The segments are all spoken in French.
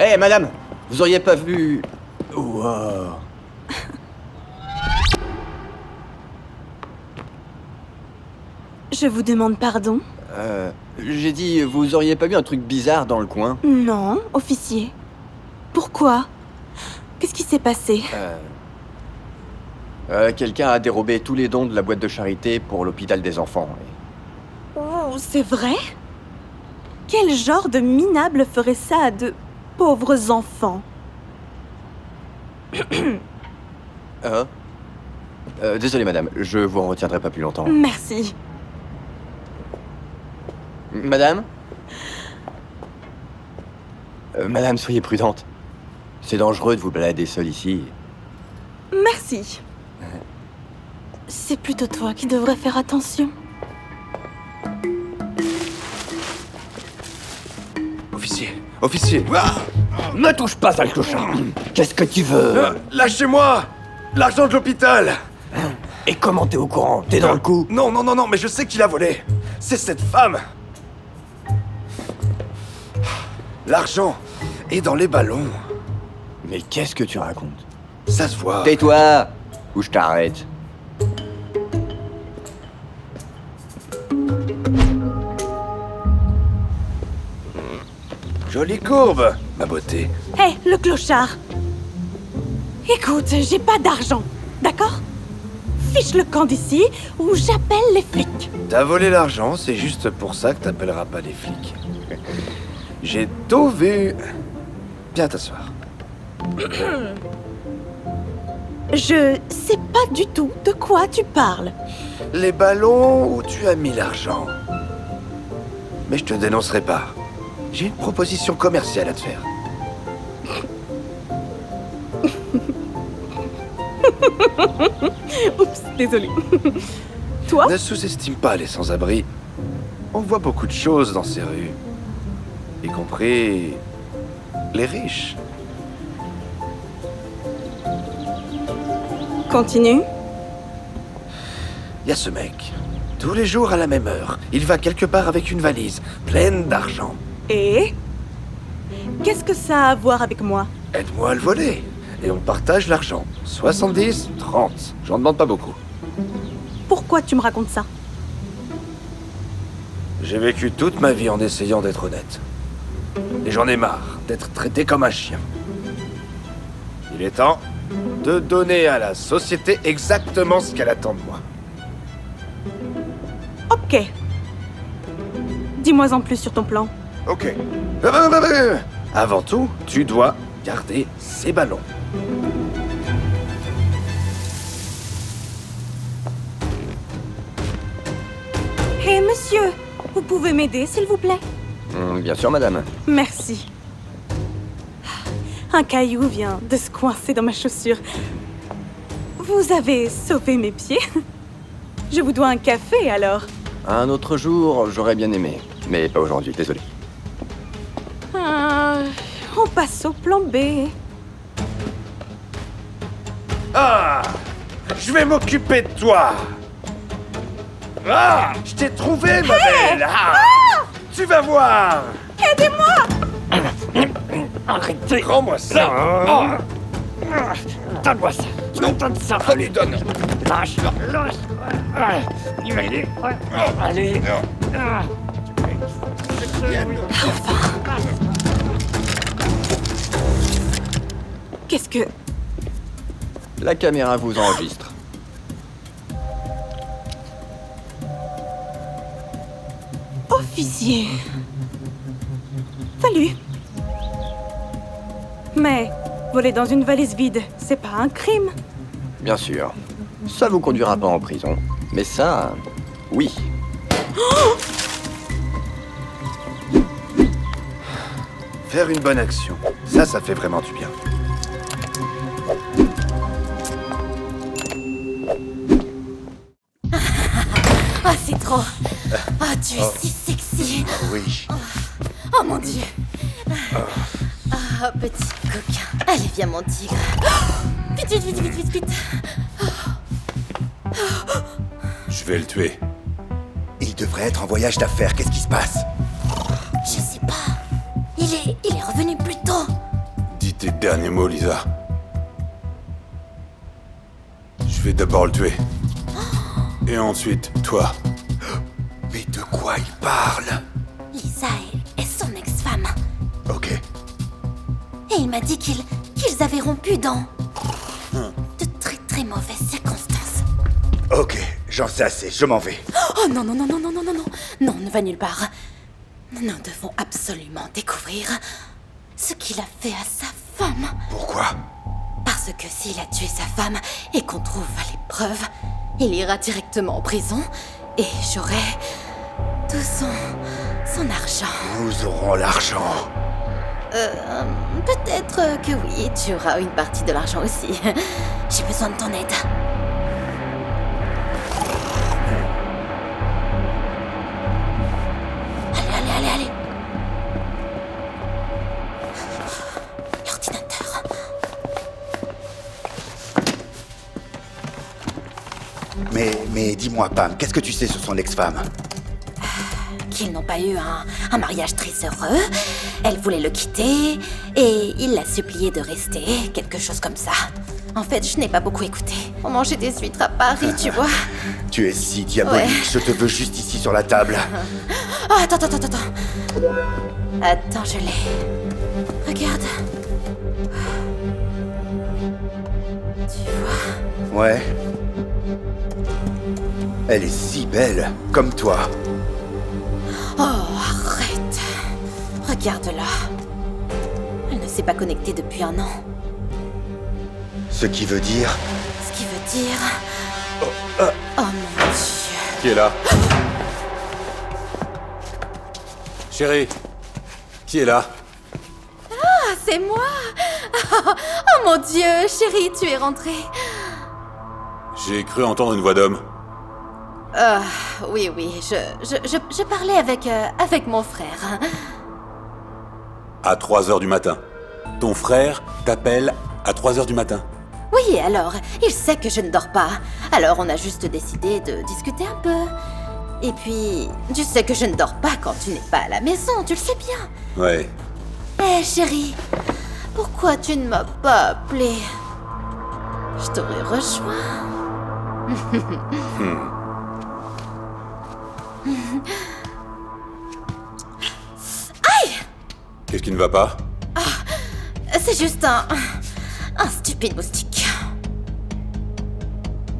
Hé, madame, vous auriez pas vu... Wow. Je vous demande pardon? J'ai dit, vous auriez pas vu un truc bizarre dans le coin? Non, officier. Pourquoi? Qu'est-ce qui s'est passé? Quelqu'un a dérobé tous les dons de la boîte de charité pour l'hôpital des enfants. Oh, c'est vrai? Quel genre de minable ferait ça à de pauvres enfants? Désolé, madame, je vous retiendrai pas plus longtemps. Merci. Madame? Madame, soyez prudente. C'est dangereux de vous balader seule ici. Merci. C'est plutôt toi qui devrais faire attention. Officier. Me touche pas, sale clochard. Qu'est-ce que tu veux? Lâchez-moi l'argent de l'hôpital. Et comment t'es au courant? T'es dans le coup? Non, mais je sais qui l'a volé. C'est cette femme. L'argent est dans les ballons. Mais qu'est-ce que tu racontes? Ça se voit. Tais-toi, ou je t'arrête. Jolie courbe, ma beauté. Hé, le clochard! Écoute, j'ai pas d'argent, d'accord? Fiche le camp d'ici ou j'appelle les flics. T'as volé l'argent, c'est juste pour ça que t'appelleras pas les flics. J'ai tout vu. Viens t'asseoir. Je sais pas du tout de quoi tu parles. Les ballons où tu as mis l'argent. Mais je te dénoncerai pas. J'ai une proposition commerciale à te faire. Oups, désolé. Toi? Ne sous-estime pas les sans-abri. On voit beaucoup de choses dans ces rues. Y compris les riches. Continue. Y a ce mec. Tous les jours à la même heure, il va quelque part avec une valise pleine d'argent. Et? Qu'est-ce que ça a à voir avec moi? Aide-moi à le voler. Et on partage l'argent. 70, 30. J'en demande pas beaucoup. Pourquoi tu me racontes ça? J'ai vécu toute ma vie en essayant d'être honnête. Et j'en ai marre d'être traité comme un chien. Il est temps de donner à la société exactement ce qu'elle attend de moi. Ok. Dis-moi en plus sur ton plan. Ok. Avant tout, tu dois garder ces ballons. Hé, monsieur, vous pouvez m'aider, s'il vous plaît? Bien sûr, madame. Merci. Un caillou vient de se coincer dans ma chaussure. Vous avez sauvé mes pieds? Je vous dois un café, alors. Un autre jour, j'aurais bien aimé. Mais pas aujourd'hui, désolé. On passe au plan B. Ah! Je vais m'occuper de toi! Ah! Je t'ai trouvé, ma belle! Ah! Tu vas voir! Aidez-moi! Arrêtez! Rends-moi ça! Ah! Donne-moi ça! Non. Donne ça! Allez, donne! Lâche! Lâche! Allez! Allez! Ah. Qu'est-ce que... La caméra vous enregistre. Officier. Salut. Mais voler dans une valise vide, c'est pas un crime. Bien sûr. Ça vous conduira pas en prison. Mais ça, oui. Faire une bonne action, ça fait vraiment du bien. Ah, c'est trop. Ah, tu es si sexy. Oui. Oh mon Dieu. Ah, petit coquin. Allez, viens, mon tigre. Vite, vite, vite, vite, vite, vite. Je vais le tuer. Il devrait être en voyage d'affaires. Qu'est-ce qui se passe? Je sais pas. Il est revenu plus tôt. Dernier mot, Lisa. Je vais d'abord le tuer. Et ensuite, toi. Mais de quoi il parle? Lisa est son ex-femme. Ok. Et il m'a dit qu'ils avaient rompu dans de très très mauvaises circonstances. Ok, j'en sais assez, je m'en vais. Oh non, non, non, non, non, non, non, non. Non, ne va nulle part. Nous devons absolument découvrir ce qu'il a fait à sa femme. Pourquoi? Parce que s'il a tué sa femme et qu'on trouve les preuves, il ira directement en prison et j'aurai tout son argent. Nous aurons l'argent. Peut-être que oui, tu auras une partie de l'argent aussi. J'ai besoin de ton aide. Allez. L'ordinateur. Mais dis-moi, Pam, qu'est-ce que tu sais sur son ex-femme? Qu'ils n'ont pas eu un mariage très heureux. Elle voulait le quitter et il l'a supplié de rester, quelque chose comme ça. En fait, je n'ai pas beaucoup écouté. On mangeait des huîtres à Paris, tu vois. Tu es si diabolique, Ouais. je te veux juste ici sur la table. Oh, attends. Attends, je l'ai. Regarde. Tu vois? Ouais. Elle est si belle, comme toi. Oh, arrête. Regarde-la. Elle ne s'est pas connectée depuis un an. Ce qui veut dire... Ce qui veut dire... Oh mon Dieu. Qui est là? Chérie, qui est là? Ah, c'est moi. Oh mon Dieu, chérie, tu es rentrée. J'ai cru entendre une voix d'homme. Oui, je parlais avec mon frère. À 3h du matin. Ton frère t'appelle à 3h du matin. Oui, alors, il sait que je ne dors pas. Alors on a juste décidé de discuter un peu. Et puis, tu sais que je ne dors pas quand tu n'es pas à la maison, tu le sais bien. Ouais. Eh, chérie, pourquoi tu ne m'as pas appelé? Je t'aurais rejoint. Qu'est-ce qui ne va pas? C'est juste un stupide moustique.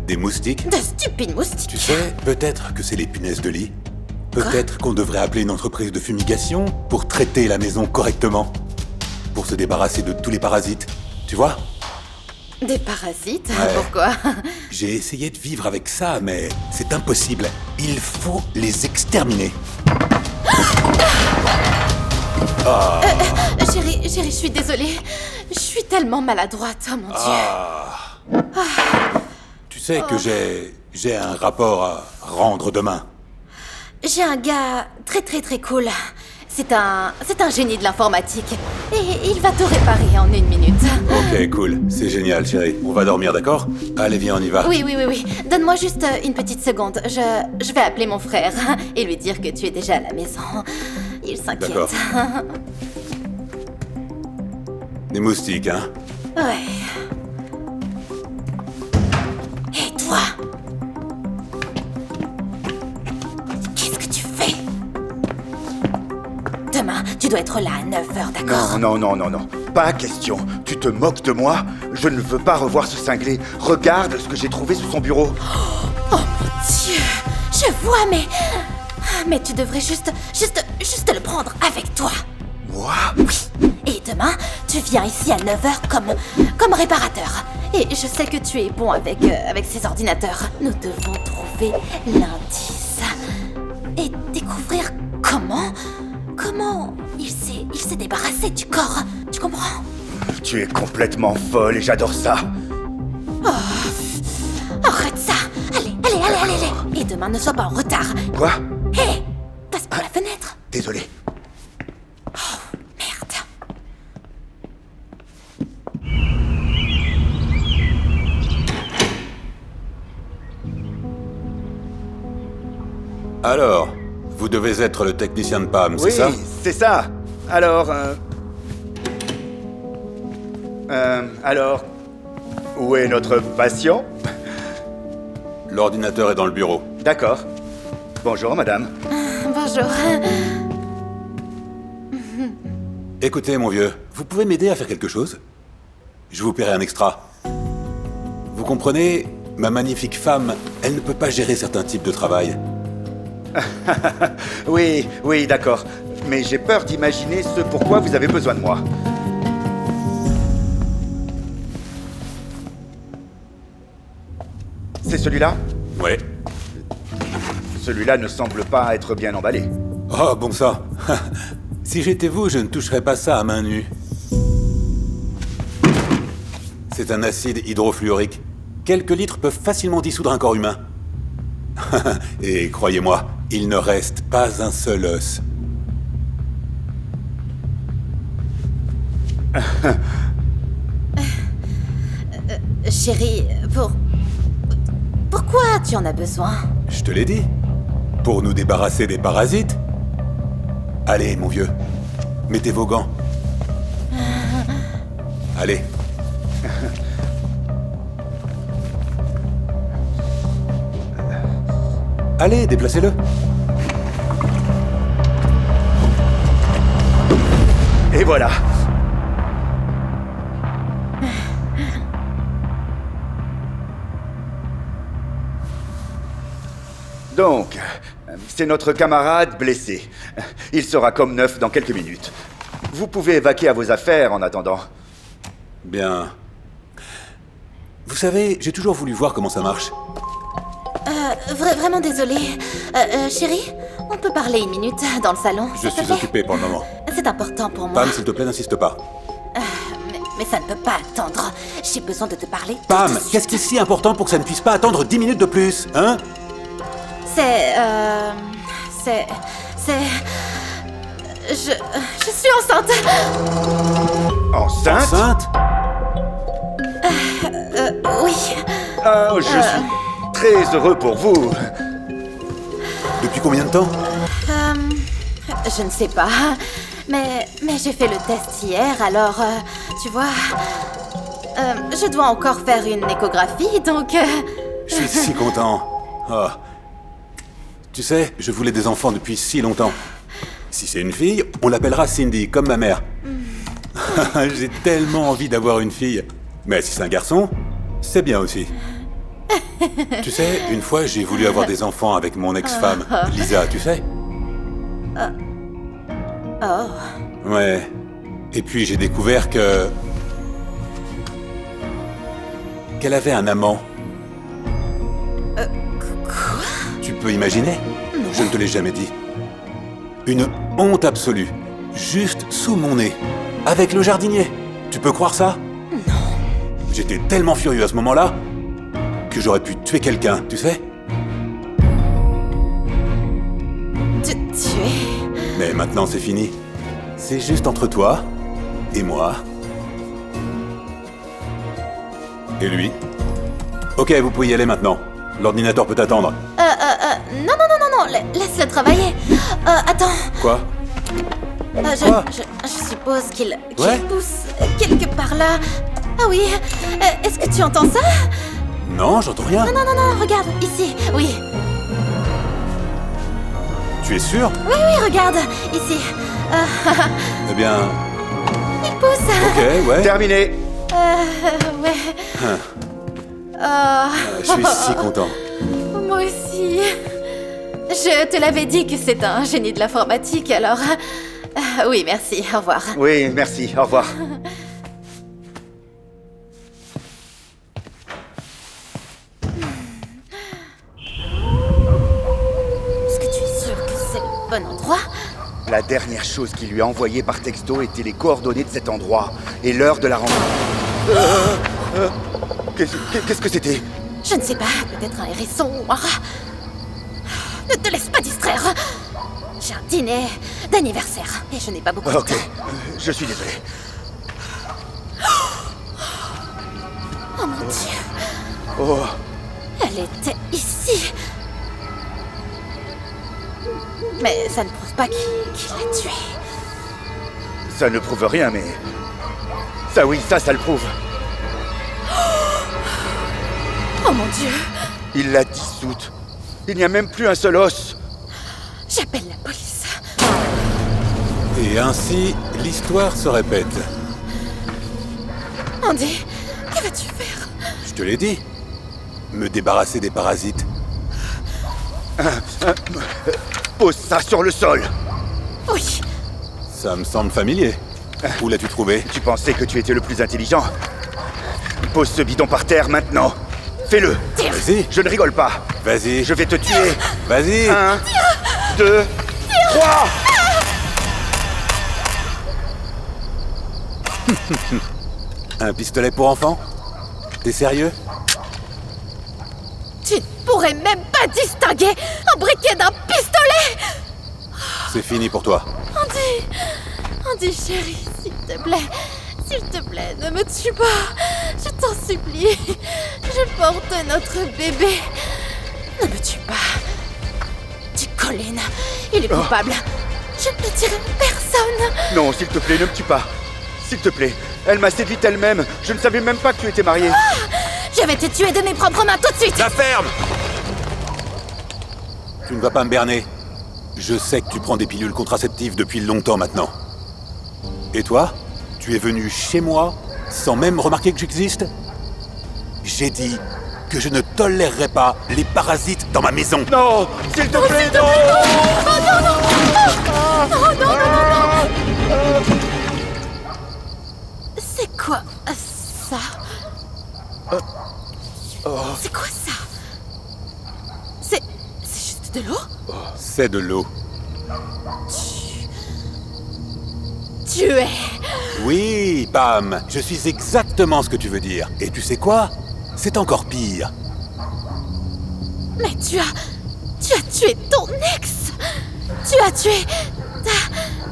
Des moustiques? De stupides moustiques. Tu sais, peut-être que c'est les punaises de lit. Peut-être qu'on devrait appeler une entreprise de fumigation pour traiter la maison correctement. Pour se débarrasser de tous les parasites. Tu vois? Des parasites? Ouais. Pourquoi? J'ai essayé de vivre avec ça, mais c'est impossible. Il faut les exterminer. Chérie, je suis désolée. Je suis tellement maladroite, oh mon Dieu. Tu sais que j'ai un rapport à rendre demain. J'ai un gars très très très cool. C'est un génie de l'informatique. Et il va tout réparer en 1 minute. Ok, cool. C'est génial, chérie. On va dormir, d'accord? Allez, viens, on y va. Oui. Donne-moi juste une petite seconde. Je vais appeler mon frère et lui dire que tu es déjà à la maison. Il s'inquiète. D'accord. Des moustiques, hein? Ouais. Et toi? Qu'est-ce que tu fais? Demain, tu dois être là à 9h, d'accord? Non. Pas question. Tu te moques de moi? Je ne veux pas revoir ce cinglé. Regarde ce que j'ai trouvé sous son bureau. Oh mon Dieu! Je vois, mais tu devrais juste le prendre avec toi. Moi? Et demain, tu viens ici à 9h comme réparateur. Et je sais que tu es bon avec ces ordinateurs. Nous devons trouver l'indice. Et découvrir comment il s'est débarrassé du corps. Tu comprends? Tu es complètement folle et j'adore ça. Arrête ça! Allez! Et demain, ne sois pas en retard. Quoi? Hé! Passe par la fenêtre. Désolé. Merde. Alors, vous devez être le technicien de Pam, c'est Oui, ça? c'est ça. Alors, Alors, où est notre patient? L'ordinateur est dans le bureau. D'accord. Bonjour, madame. Bonjour. Écoutez, mon vieux, vous pouvez m'aider à faire quelque chose? Je vous paierai un extra. Vous comprenez, ma magnifique femme, elle ne peut pas gérer certains types de travail. Oui, oui, d'accord. Mais j'ai peur d'imaginer ce pourquoi vous avez besoin de moi. C'est celui-là? Ouais. Celui-là ne semble pas être bien emballé. Oh, bon sang. Si j'étais vous, je ne toucherais pas ça à main nue. C'est un acide hydrofluorique. Quelques litres peuvent facilement dissoudre un corps humain. Et croyez-moi, il ne reste pas un seul os. Chérie, pourquoi tu en as besoin? Je te l'ai dit. Pour nous débarrasser des parasites. Allez, mon vieux. Mettez vos gants. Allez. Allez, déplacez-le. Et voilà. Donc, c'est notre camarade blessé. Il sera comme neuf dans quelques minutes. Vous pouvez vaquer à vos affaires en attendant. Bien. Vous savez, j'ai toujours voulu voir comment ça marche. Vraiment désolée. Chérie, on peut parler une minute dans le salon, Je s'il te suis plaît? occupé pour le moment. C'est important pour moi. Pam, s'il te plaît, n'insiste pas. Mais ça ne peut pas attendre. J'ai besoin de te parler. Pam, tout de suite. qu'est-ce qui est si important pour que ça ne puisse pas attendre 10 minutes de plus, hein? Je suis enceinte. Enceinte? Enceinte? Oui. Ah, je suis très heureux pour vous. Depuis combien de temps? Je ne sais pas. Mais j'ai fait le test hier, alors, tu vois... je dois encore faire une échographie, donc... Je suis si content. Oh. Tu sais, je voulais des enfants depuis si longtemps. Si c'est une fille, on l'appellera Cindy, comme ma mère. J'ai tellement envie d'avoir une fille. Mais si c'est un garçon, c'est bien aussi. Tu sais, une fois, j'ai voulu avoir des enfants avec mon ex-femme, Lisa, tu sais? Oh. Ouais. Et puis j'ai découvert qu'elle avait un amant. Quoi? Tu peux imaginer? Je ne te l'ai jamais dit. Une honte absolue. Juste sous mon nez. Avec le jardinier. Tu peux croire ça? Non. J'étais tellement furieux à ce moment-là que j'aurais pu tuer quelqu'un, tu sais? Te tuer? Mais maintenant c'est fini. C'est juste entre toi et moi. Et lui. Ok, vous pouvez y aller maintenant. L'ordinateur peut attendre. Non, laisse-le travailler. Attends. Quoi? Je suppose qu'il Ouais. pousse quelque part là. Ah oui, est-ce que tu entends ça? Non, j'entends rien. Non, regarde, ici, oui. Tu es sûr? Oui, regarde, ici. Eh bien... Il pousse. Ok, ouais. Terminé. Ouais. Je suis si content. Moi aussi. Je te l'avais dit que c'est un génie de l'informatique, alors... oui, merci, au revoir. Oui, merci. Au revoir. Est-ce que tu es sûr que c'est le bon endroit? La dernière chose qu'il lui a envoyée par texto était les coordonnées de cet endroit et l'heure de la rencontre. Qu'est-ce que c'était? Je ne sais pas, peut-être un hérisson ou un rat. Ne te laisse pas distraire. J'ai un dîner d'anniversaire et je n'ai pas beaucoup de Ok, temps. je suis désolé. Oh mon Dieu, Oh, elle était ici. Mais ça ne prouve pas qui l'a tué. ça ne prouve rien, mais Ça oui, ça le prouve. Oh mon Dieu! Il l'a dissoute. Il n'y a même plus un seul os. J'appelle la police. Et ainsi, l'histoire se répète. Andy, que vas-tu faire? Je te l'ai dit. Me débarrasser des parasites. Pose ça sur le sol. Oui, Ça me semble familier. Où l'as-tu trouvé? Tu pensais que tu étais le plus intelligent? Pose ce bidon par terre maintenant. Fais-le. Vas-y, Je ne rigole pas. vas-y, Je vais te tuer. vas-y. 1, 2, 3. Un pistolet pour enfants? T'es sérieux? tu ne pourrais même pas distinguer un briquet d'un pistolet! C'est fini pour toi. Andy chérie, s'il te plaît, ne me tue pas. Je t'en supplie. Je porte notre bébé. Ne me tue pas. Tu Colin, il est coupable. Je ne le dirai à personne. Non, s'il te plaît, ne me tue pas. S'il te plaît. Elle m'a séduite elle-même. Je ne savais même pas que tu étais marié. Je vais te tuer de mes propres mains tout de suite. La ferme! Tu ne vas pas me berner. Je sais que tu prends des pilules contraceptives depuis longtemps maintenant. Et toi? Tu es venu chez moi sans même remarquer que j'existe? J'ai dit que je ne tolérerais pas les parasites dans ma maison. Non, s'il te plaît, non. C'est quoi ça? C'est quoi ça? C'est juste de l'eau? C'est de l'eau. Tu es... Oui, Pam, je suis exactement ce que tu veux dire. Et tu sais quoi? C'est encore pire. Mais tu as tué ton ex. Tu as tué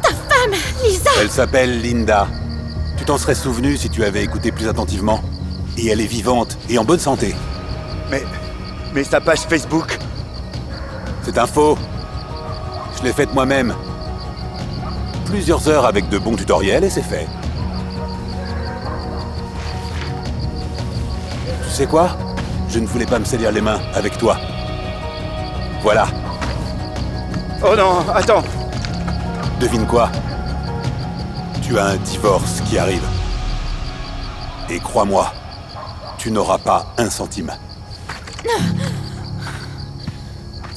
ta femme, Lisa. Elle s'appelle Linda. Tu t'en serais souvenu si tu avais écouté plus attentivement. Et elle est vivante et en bonne santé. Mais sa page Facebook. C'est un faux. Je l'ai faite moi-même. Plusieurs heures avec de bons tutoriels et c'est fait. Tu sais quoi? Je ne voulais pas me salir les mains avec toi. Voilà. Oh non, attends. Devine quoi? Tu as un divorce qui arrive. Et crois-moi, tu n'auras pas un centime.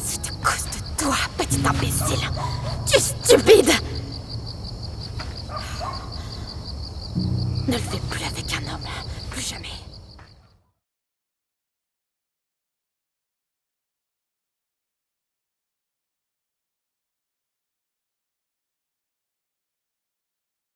C'est à cause de toi, petit imbécile. Tu es stupide. Ne le fais plus avec un homme. Plus jamais.